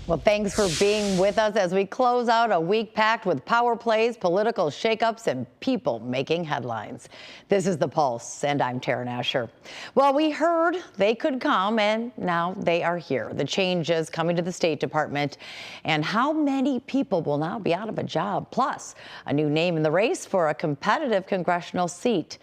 Well, thanks for being with us as we close out a week packed with power plays, political shakeups, and people making headlines. This is The Pulse, and I'm Tara Nasher. Well, we heard they could come, and now they are here. The changes coming to the State Department, and how many people will now be out of a job, plus a new name in the race for a competitive congressional seat.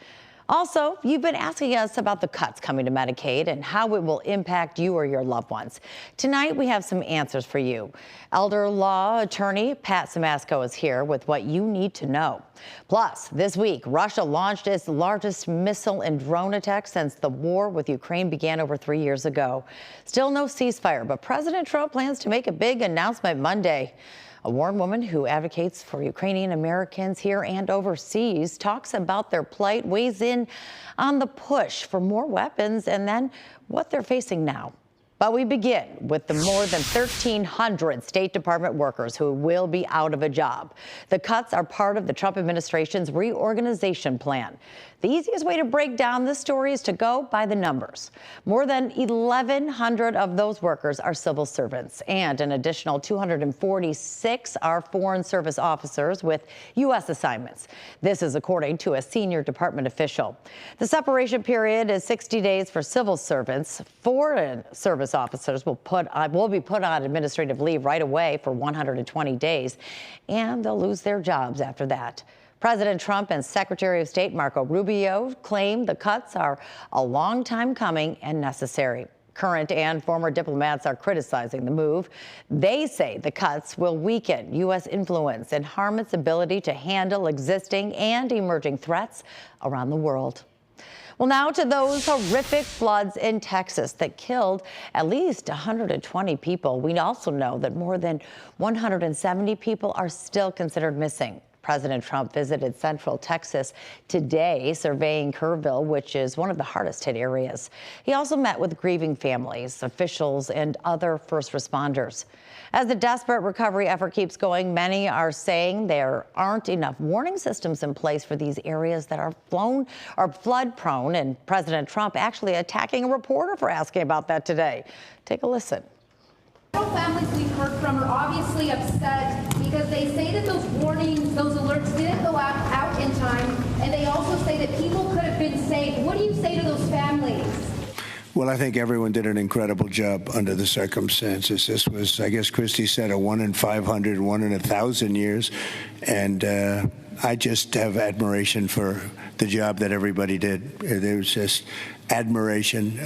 Also, you've been asking us about the cuts coming to Medicaid and how it will impact you or your loved ones. Tonight, we have some answers for you. Elder Law Attorney Pat Simasko is here with what you need to know. Plus, this week, Russia launched its largest missile and drone attack since the war with Ukraine began over 3 years ago. Still no ceasefire, but President Trump plans to make a big announcement Monday. A warned woman who advocates for Ukrainian Americans here and overseas talks about their plight, weighs in on the push for more weapons and then what they're facing now. But we begin with the more than 1,300 State Department workers who will be out of a job. The cuts are part of the Trump administration's reorganization plan. The easiest way to break down this story is to go by the numbers. More than 1,100 of those workers are civil servants, and an additional 246 are foreign service officers with U.S. assignments. This is according to a senior department official. The separation period is 60 days for civil servants. Foreign service officers will be put on administrative leave right away for 120 days, and they'll lose their jobs after that. President Trump and Secretary of State Marco Rubio claim the cuts are a long time coming and necessary. Current and former diplomats are criticizing the move. They say the cuts will weaken U.S. influence and harm its ability to handle existing and emerging threats around the world. Well, now to those horrific floods in Texas that killed at least 120 people. We also know that more than 170 people are still considered missing. President Trump visited Central Texas today, surveying Kerrville, which is one of the hardest hit areas. He also met with grieving families, officials, and other first responders. As the desperate recovery effort keeps going, many are saying there aren't enough warning systems in place for these areas that are flood prone, and President Trump actually attacking a reporter for asking about that today. Take a listen. Families we've heard from are obviously upset because they say that those warnings, those alerts didn't go out in time, and they also say that people could have been saved. What do you say to those families? Well, I think everyone did an incredible job under the circumstances. This was, I guess Christie said, a 1 in 500, 1 in 1,000 years. And I just have admiration for the job that everybody did. There was just admiration.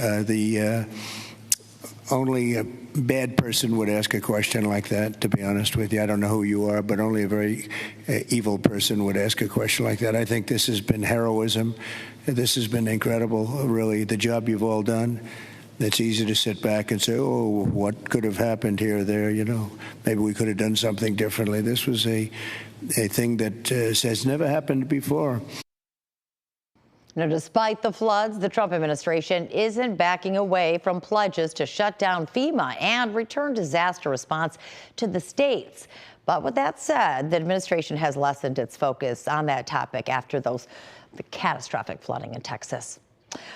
Only a bad person would ask a question like that, to be honest with you. I don't know who you are, but only a very evil person would ask a question like that. I think this has been heroism. This has been incredible, really, the job you've all done. It's easy to sit back and say, oh, what could have happened here or there, you know. Maybe we could have done something differently. This was a thing that has never happened before. Now, despite the floods, the Trump administration isn't backing away from pledges to shut down FEMA and return disaster response to the states. But with that said, the administration has lessened its focus on that topic after the catastrophic flooding in Texas.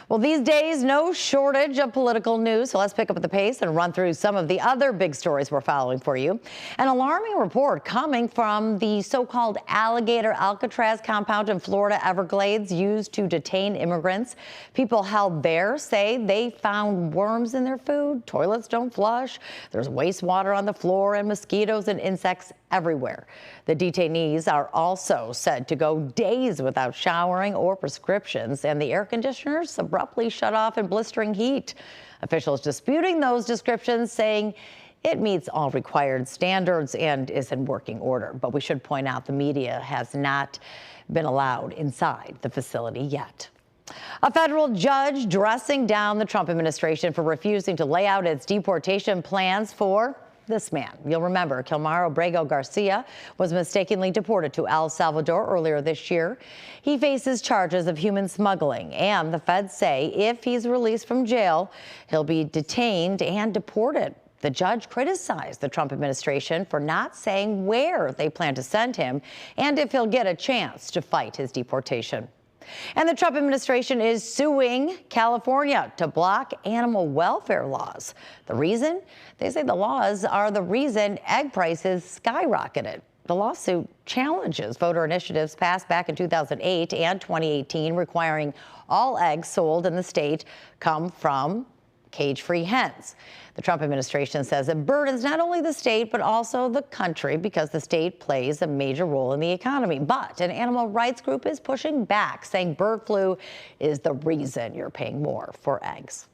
Well, these days, no shortage of political news, so let's pick up the pace and run through some of the other big stories we're following for you. An alarming report coming from the so-called Alligator Alcatraz compound in Florida Everglades used to detain immigrants. People held there say they found worms in their food, toilets don't flush, there's wastewater on the floor, and mosquitoes and insects everywhere. The detainees are also said to go days without showering or prescriptions, and the air conditioners abruptly shut off in blistering heat. Officials disputing those descriptions, saying it meets all required standards and is in working order. But we should point out the media has not been allowed inside the facility yet. A federal judge dressing down the Trump administration for refusing to lay out its deportation plans for this man. You'll remember Kilmar Obrego Garcia was mistakenly deported to El Salvador earlier this year. He faces charges of human smuggling, and the feds say if he's released from jail, he'll be detained and deported. The judge criticized the Trump administration for not saying where they plan to send him and if he'll get a chance to fight his deportation. And the Trump administration is suing California to block animal welfare laws. The reason? They say the laws are the reason egg prices skyrocketed. The lawsuit challenges voter initiatives passed back in 2008 and 2018 requiring all eggs sold in the state come from cage-free hens. The Trump administration says it burdens not only the state but also the country because the state plays a major role in the economy. But an animal rights group is pushing back, saying bird flu is the reason you're paying more for eggs.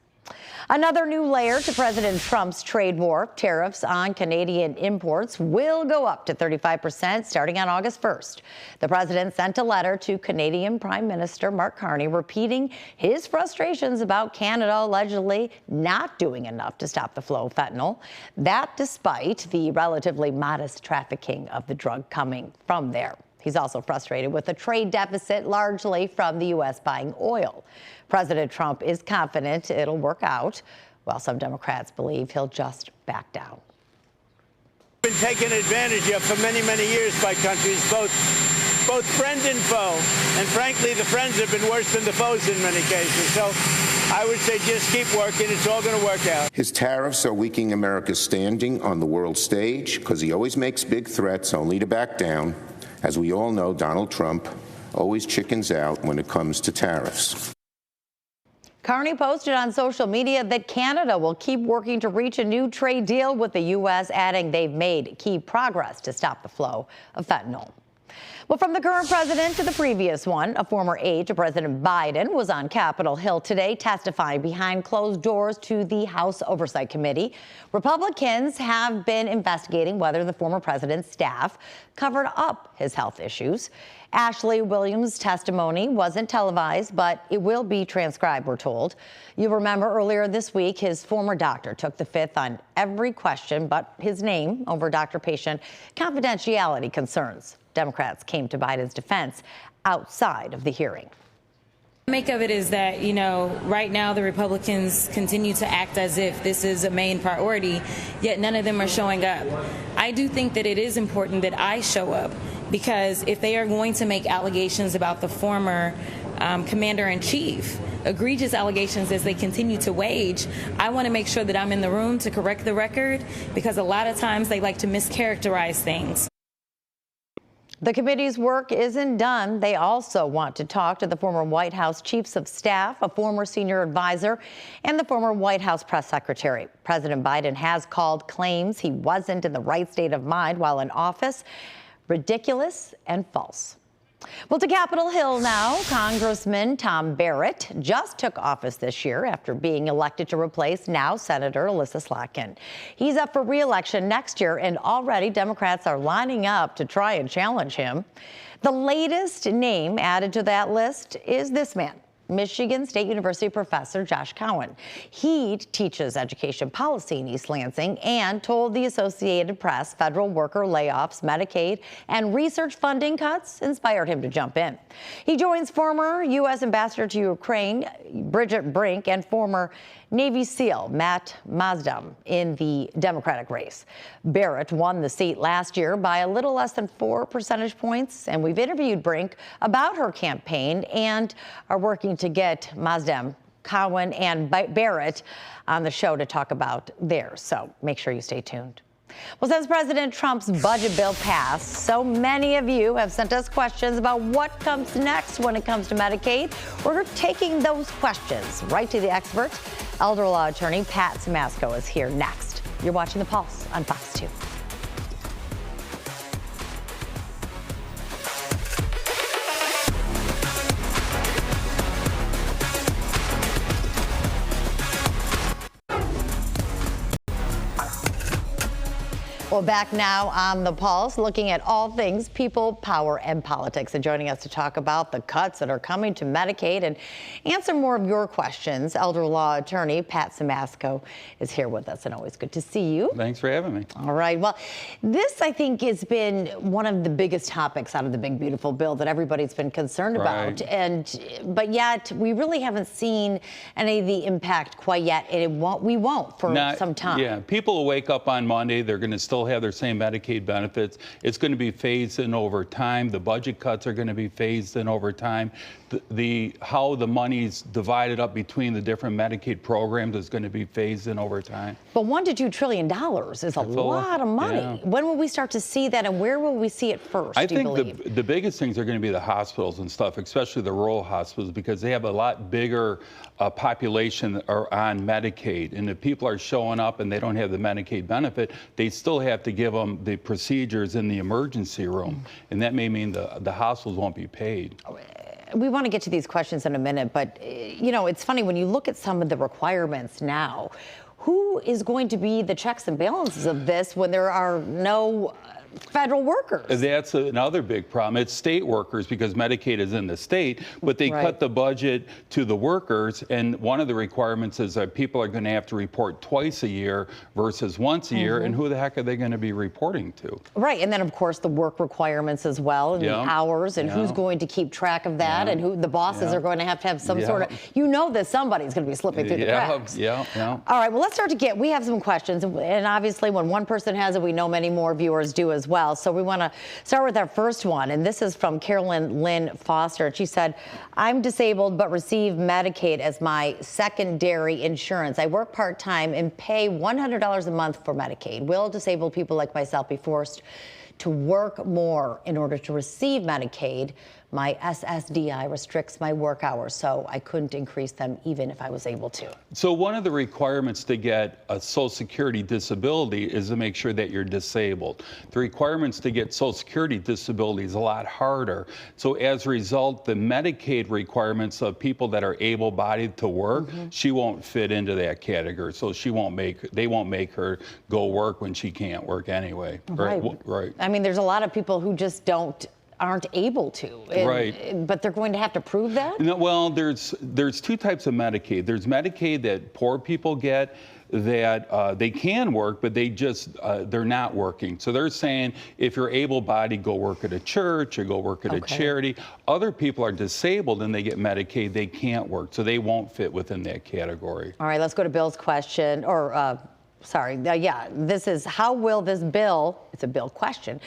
Another new layer to President Trump's trade war. Tariffs on Canadian imports will go up to 35% starting on August 1st. The president sent a letter to Canadian Prime Minister Mark Carney repeating his frustrations about Canada allegedly not doing enough to stop the flow of fentanyl. That despite the relatively modest trafficking of the drug coming from there. He's also frustrated with a trade deficit, largely from the U.S. buying oil. President Trump is confident it'll work out, while some Democrats believe he'll just back down. Been taken advantage of for many, many years by countries, both friend and foe. And frankly, the friends have been worse than the foes in many cases. So I would say just keep working. It's all going to work out. His tariffs are weakening America's standing on the world stage because he always makes big threats only to back down. As we all know, Donald Trump always chickens out when it comes to tariffs. Carney posted on social media that Canada will keep working to reach a new trade deal with the U.S., adding they've made key progress to stop the flow of fentanyl. Well, from the current president to the previous one, a former aide to President Biden was on Capitol Hill today testifying behind closed doors to the House Oversight Committee. Republicans have been investigating whether the former president's staff covered up his health issues. Ashley Williams' testimony wasn't televised, but it will be transcribed, we're told. You'll remember earlier this week, his former doctor took the fifth on every question but his name over doctor-patient confidentiality concerns. Democrats came to Biden's defense outside of the hearing. Make of it is that, right now the Republicans continue to act as if this is a main priority, yet none of them are showing up. I do think that it is important that I show up because if they are going to make allegations about the former commander-in-chief, egregious allegations as they continue to wage, I want to make sure that I'm in the room to correct the record because a lot of times they like to mischaracterize things. The committee's work isn't done. They also want to talk to the former White House chiefs of staff, a former senior advisor, and the former White House press secretary. President Biden has called claims he wasn't in the right state of mind while in office ridiculous and false. Well, to Capitol Hill now, Congressman Tom Barrett just took office this year after being elected to replace now Senator Alyssa Slotkin. He's up for re-election next year, and already Democrats are lining up to try and challenge him. The latest name added to that list is this man, Michigan State University professor Josh Cowan. He teaches education policy in East Lansing and told the Associated Press federal worker layoffs, Medicaid, and research funding cuts inspired him to jump in. He joins former U.S. Ambassador to Ukraine, Bridget Brink, and former Navy SEAL Matt Mazdam in the Democratic race. Barrett won the seat last year by a little less than 4 percentage points, and we've interviewed Brink about her campaign and are working to get Mazdam, Cowan, and Barrett on the show to talk about theirs. So make sure you stay tuned. Well, since President Trump's budget bill passed, so many of you have sent us questions about what comes next when it comes to Medicaid. We're taking those questions right to the expert. Elder law attorney Pat Simasko is here next. You're watching The Pulse on Fox 2. Well, back now on The Pulse, looking at all things people, power, and politics. And joining us to talk about the cuts that are coming to Medicaid and answer more of your questions, elder law attorney Pat Simasko is here with us, and always good to see you. Thanks for having me. All right. Well, this, I think, has been one of the biggest topics out of the big, beautiful bill that everybody's been concerned about. But yet, we really haven't seen any of the impact quite yet, and we won't for some time. Yeah, people will wake up on Monday, they're going to still still have their same Medicaid benefits. It's going to be phased in over time. The budget cuts are going to be phased in over time. How the money's divided up between the different Medicaid programs is going to be phased in over time. But $1 to $2 trillion is a lot of money. Yeah. When will we start to see that, and where will we see it first? I think the biggest things are going to be the hospitals and stuff, especially the rural hospitals, because they have a lot bigger population that are on Medicaid. And if people are showing up and they don't have the Medicaid benefit, they still have to give them the procedures in the emergency room. And that may mean the hospitals won't be paid. We want to get to these questions in a minute, but you know, it's funny when you look at some of the requirements now. Who is going to be the checks and balances of this when there are no federal workers? That's another big problem. It's state workers because Medicaid is in the state, but they cut the budget to the workers. And one of the requirements is that people are going to have to report twice a year versus once a year. And who the heck are they going to be reporting to? Right. And then, of course, the work requirements as well, and the hours, and who's going to keep track of that, and who the bosses are going to have some sort of, you know, that somebody's going to be slipping through the cracks. All right. Well, let's start to we have some questions. And obviously, when one person has it, we know many more viewers do as well. So we want to start with our first one. And this is from Carolyn Lynn Foster. She said, I'm disabled but receive Medicaid as my secondary insurance. I work part-time and pay $100 a month for Medicaid. Will disabled people like myself be forced to work more in order to receive Medicaid? My SSDI restricts my work hours, so I couldn't increase them even if I was able to. So one of the requirements to get a Social Security disability is to make sure that you're disabled. The requirements to get Social Security disability is a lot harder. So as a result, the Medicaid requirements of people that are able-bodied to work, she won't fit into that category. So they won't make her go work when she can't work anyway. Right. I mean, there's a lot of people who just aren't able to. But they're going to have to prove that? No, well, there's two types of Medicaid. There's Medicaid that poor people get that they can work, but they're not working. So they're saying if you're able-bodied, go work at a church or go work at a charity. Other people are disabled and they get Medicaid, they can't work. So they won't fit within that category. All right, let's go to Bill's question, this is, how will this bill, it's a bill question,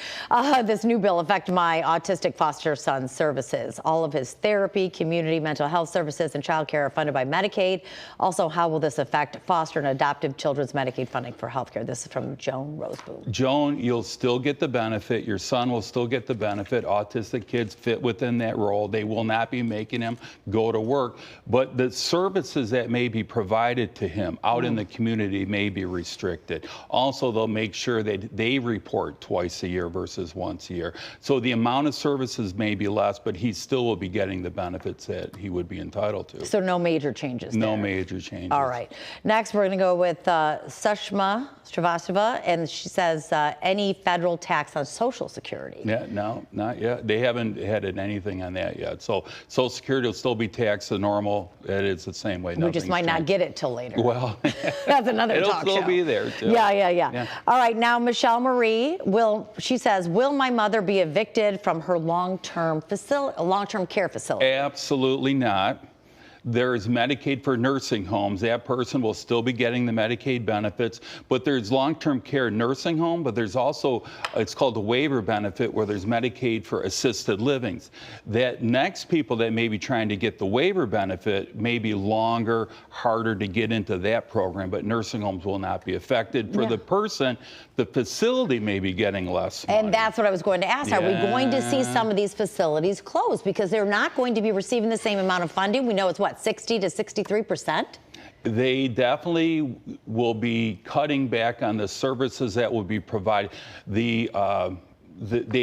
this new bill affect my autistic foster son's services? All of his therapy, community mental health services, and child care are funded by Medicaid. Also, how will this affect foster and adoptive children's Medicaid funding for health care? This is from Joan Roseboom. Joan, you'll still get the benefit. Your son will still get the benefit. Autistic kids fit within that role. They will not be making him go to work. But the services that may be provided to him out in the community may be restricted. Also, they'll make sure that they report twice a year versus once a year. So the amount of services may be less, but he still will be getting the benefits that he would be entitled to. So no major changes No there. major changes. All right. Next, we're going to go with Sushma Srivastava, and she says, any federal tax on Social Security? Yeah, no, not yet. They haven't had anything on that yet. So Social Security will still be taxed the normal. It is the same way. We just might not get it till later. Well, that's another it'll talk still show. be there too. Yeah. All right, now Michelle Marie she says, will my mother be evicted from her long-term care facility? Absolutely not. There's Medicaid for nursing homes. That person will still be getting the Medicaid benefits, but there's long-term care nursing home, but there's also, it's called the waiver benefit, where there's Medicaid for assisted livings. That next people that may be trying to get the waiver benefit may be longer, harder to get into that program, but nursing homes will not be affected. For the person, the facility may be getting less money. And that's what I was going to ask. Are we going to see some of these facilities close because they're not going to be receiving the same amount of funding? We know it's what, 60 to 63%? They definitely will be cutting back on the services that will be provided. They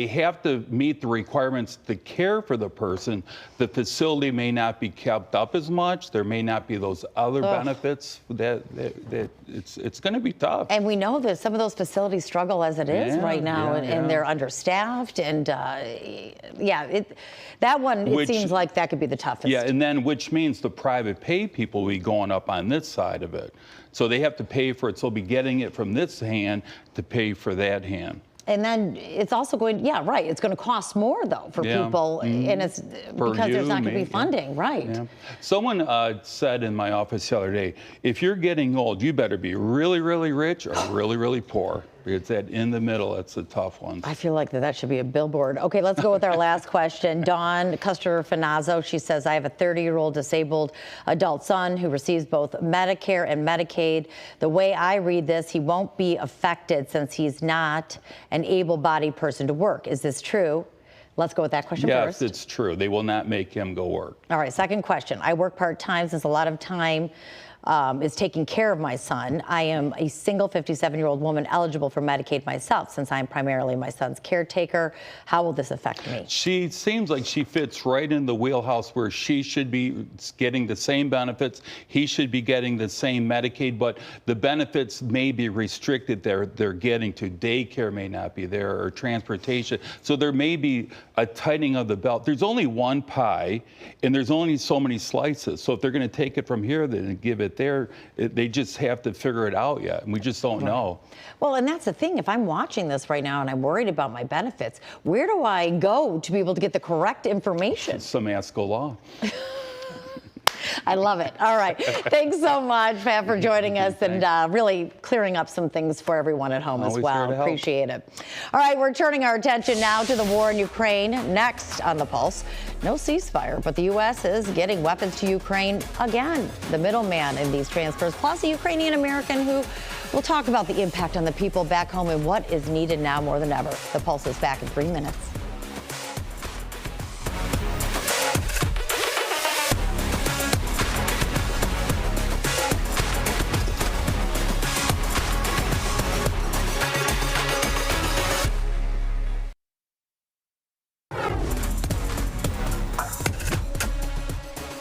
have to meet the requirements to care for the person. The facility may not be kept up as much. There may not be those other benefits. That it's going to be tough. And we know that some of those facilities struggle as it is right now, and they're understaffed. And that one, it seems like that could be the toughest. Yeah, and then which means the private pay people will be going up on this side of it. So they have to pay for it. So they'll be getting it from this hand to pay for that hand. And then it's also going, it's going to cost more, though, for people, and it's because there's not going to be funding, right? Someone said in my office the other day, if you're getting old, you better be really, really rich or really, really poor. It's that in the middle, it's a tough one. I feel like that should be a billboard. Okay, let's go with our last question. Dawn Custer-Finazzo, she says, I have a 30-year-old disabled adult son who receives both Medicare and Medicaid. The way I read this, he won't be affected since he's not an able-bodied person to work. Is this true? Let's go with that question first. Yes, it's true. They will not make him go work. All right, second question. I work part-time since a lot of time is taking care of my son. I am a single 57-year-old woman eligible for Medicaid myself since I'm primarily my son's caretaker. How will this affect me? She seems like she fits right in the wheelhouse where she should be getting the same benefits. He should be getting the same Medicaid, but the benefits may be restricted. They're getting to daycare may not be there or transportation. So there may be a tightening of the belt. There's only one pie and there's only so many slices. So if they're going to take it from here then give it there, they just have to figure it out yet. And we just don't know. Well, and that's the thing. If I'm watching this right now and I'm worried about my benefits, where do I go to be able to get the correct information? Simasko Law. I love it. All right. Thanks so much, Pat, for joining us and really clearing up some things for everyone at home as well. Appreciate it. All right. We're turning our attention now to the war in Ukraine. Next on The Pulse, no ceasefire, but the U.S. is getting weapons to Ukraine again. The middleman in these transfers, plus a Ukrainian American who will talk about the impact on the people back home and what is needed now more than ever. The Pulse is back in 3 minutes.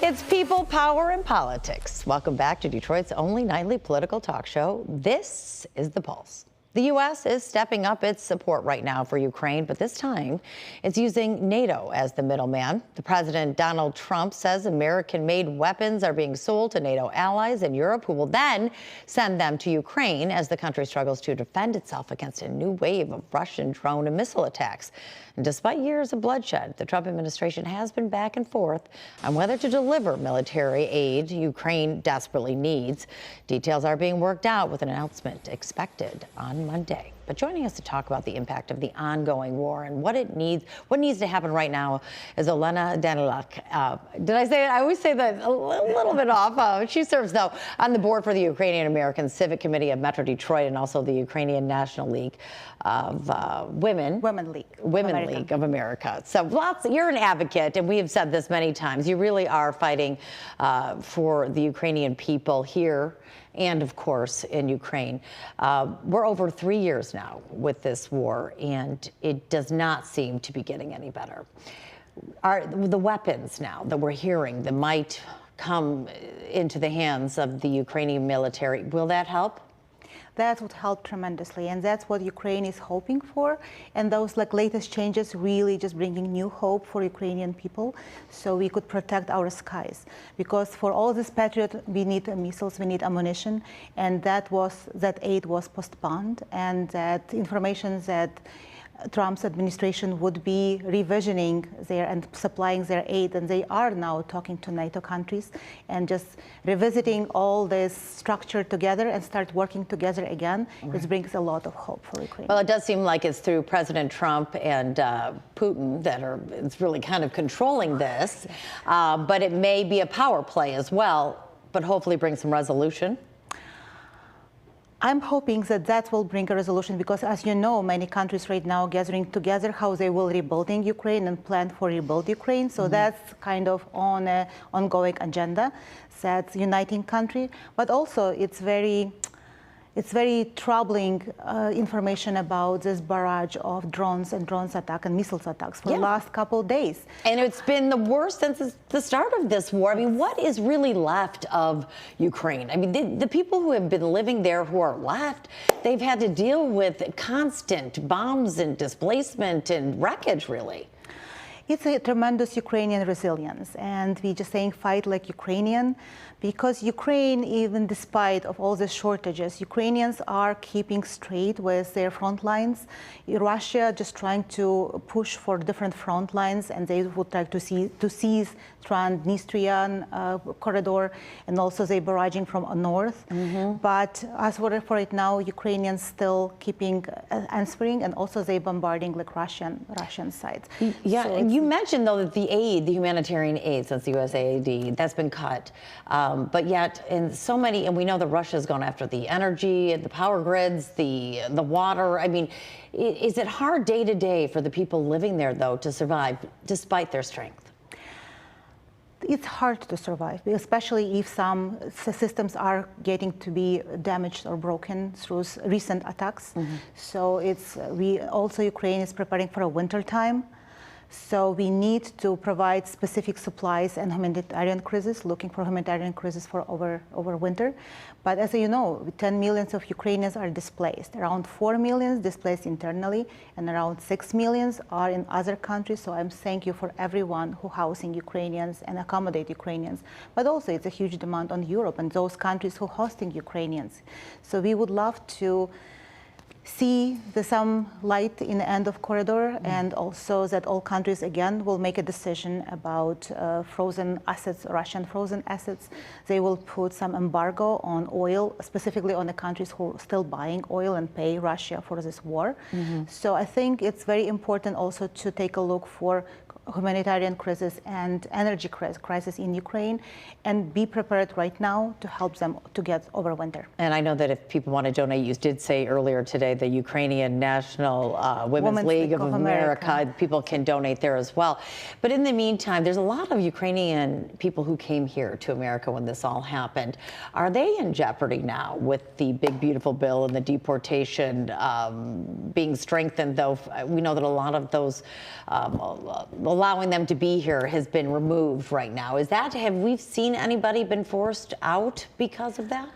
It's people, power, and politics. Welcome back to Detroit's only nightly political talk show. This is The Pulse. The U.S. is stepping up its support right now for Ukraine, but this time it's using NATO as the middleman. The President Donald Trump says American-made weapons are being sold to NATO allies in Europe, who will then send them to Ukraine as the country struggles to defend itself against a new wave of Russian drone and missile attacks. And despite years of bloodshed, the Trump administration has been back and forth on whether to deliver military aid Ukraine desperately needs. Details are being worked out with an announcement expected on Monday. But joining us to talk about the impact of the ongoing war and what needs to happen right now is Olena Daniluk. Did I say it? I always say that a little bit off. She serves, though, on the board for the Ukrainian American Civic Committee of Metro Detroit and also the Ukrainian National League of Women League of America. So you're an advocate, and we have said this many times. You really are fighting for the Ukrainian people here and, of course, in Ukraine. We're over 3 years now with this war, and it does not seem to be getting any better. The weapons now that we're hearing that might come into the hands of the Ukrainian military, will that help? That would help tremendously, and that's what Ukraine is hoping for. And those latest changes really just bringing new hope for Ukrainian people, so we could protect our skies. Because for all this Patriot, we need missiles, we need ammunition, and that aid was postponed, and that information that Trump's administration would be revisioning and supplying their aid, and they are now talking to NATO countries and just revisiting all this structure together and start working together again. Right. This brings a lot of hope for Ukraine. Well, it does seem like it's through President Trump and Putin it's really kind of controlling this, but it may be a power play as well, but hopefully bring some resolution. I'm hoping that will bring a resolution because, as you know, many countries right now gathering together how they will rebuilding Ukraine and plan for rebuild Ukraine. So that's kind of on an ongoing agenda. That's uniting country, but also it's very troubling information about this barrage of drones attack and missiles attacks for the last couple of days. And it's been the worst since the start of this war. I mean, what is really left of Ukraine? I mean, the people who have been living there who are left, they've had to deal with constant bombs and displacement and wreckage, really. It's a tremendous Ukrainian resilience, and we just saying fight like Ukrainian, because Ukraine, even despite of all the shortages, Ukrainians are keeping straight with their front lines. Russia just trying to push for different front lines, and they would like to seize Transnistrian corridor, and also they barraging from north. But as for right now, Ukrainians still keeping answering, and also they bombarding like Russian sites. Yeah, So and you mentioned though that the aid, the humanitarian aid since the USAID, that's been cut. But yet in so many, and we know that Russia's gone after the energy, the power grids, the water. I mean, is it hard day to day for the people living there though to survive despite their strength? It's hard to survive, especially if some systems are getting to be damaged or broken through recent attacks. So Ukraine is preparing for a winter time. So we need to provide specific supplies and humanitarian crisis, looking for humanitarian crisis for over winter. But as you know, 10 million of Ukrainians are displaced. Around 4 million displaced internally, and around 6 million are in other countries. So I'm thank you for everyone who housing Ukrainians and accommodate Ukrainians. But also it's a huge demand on Europe and those countries who hosting Ukrainians. So we would love to see some light in the end of corridor, and also that all countries again will make a decision about frozen assets, Russian frozen assets. They will put some embargo on oil, specifically on the countries who are still buying oil and pay Russia for this war. So I think it's very important also to take a look for humanitarian crisis and energy crisis in Ukraine, and be prepared right now to help them to get over winter. And I know that if people want to donate, you did say earlier today the Ukrainian National Women's League of America, people can donate there as well. But in the meantime, there's a lot of Ukrainian people who came here to America when this all happened. Are they in jeopardy now with the big, beautiful bill and the deportation being strengthened, though we know that a lot of those allowing them to be here has been removed right now? Have we seen anybody been forced out because of that?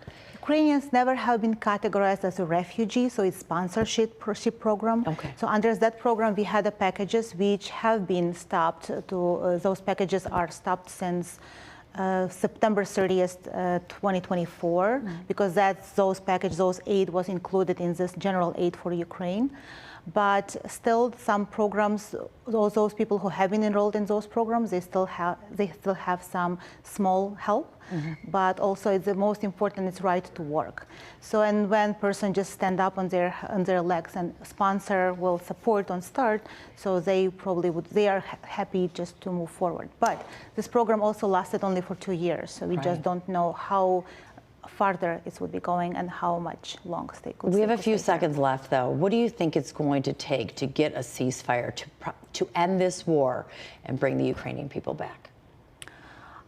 Ukrainians never have been categorized as a refugee, so it's sponsorship program. Okay. So under that program, we had packages which have been stopped. Those packages are stopped since September 30th, 2024, because those aid was included in this general aid for Ukraine. But still, some programs, those people who have been enrolled in those programs, they still have some small help. But also, it's the most important is right to work. So, and when person just stand up on their legs, and sponsor will support on start, so they are happy just to move forward. But this program also lasted only for 2 years, so we just don't know how farther it would be going and how much longer they could. We have a few seconds left, though. What do you think it's going to take to get a ceasefire to end this war and bring the Ukrainian people back?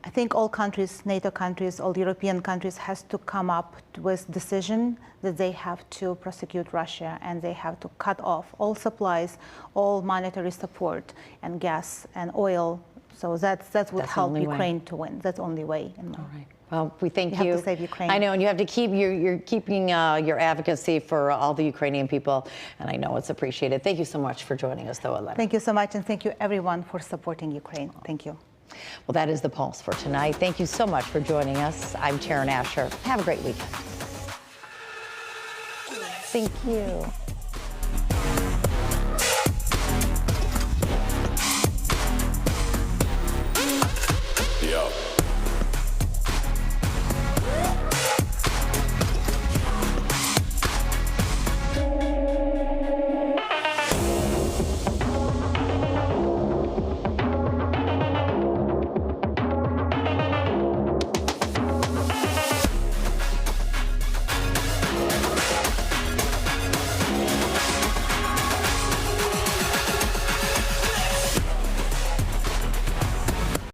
I think all countries, NATO countries, all European countries has to come up with decision that they have to prosecute Russia, and they have to cut off all supplies, all monetary support, and gas and oil. So that would help Ukraine to win. That's the only way. All right. Well, we thank you. You have to save Ukraine. I know, and you have to keep you're keeping your advocacy for all the Ukrainian people, and I know it's appreciated. Thank you so much for joining us, though, Elena. Thank you so much, and thank you everyone for supporting Ukraine. Thank you. Well, that is the Pulse for tonight. Thank you so much for joining us. I'm Taryn Asher. Have a great weekend. Thank you.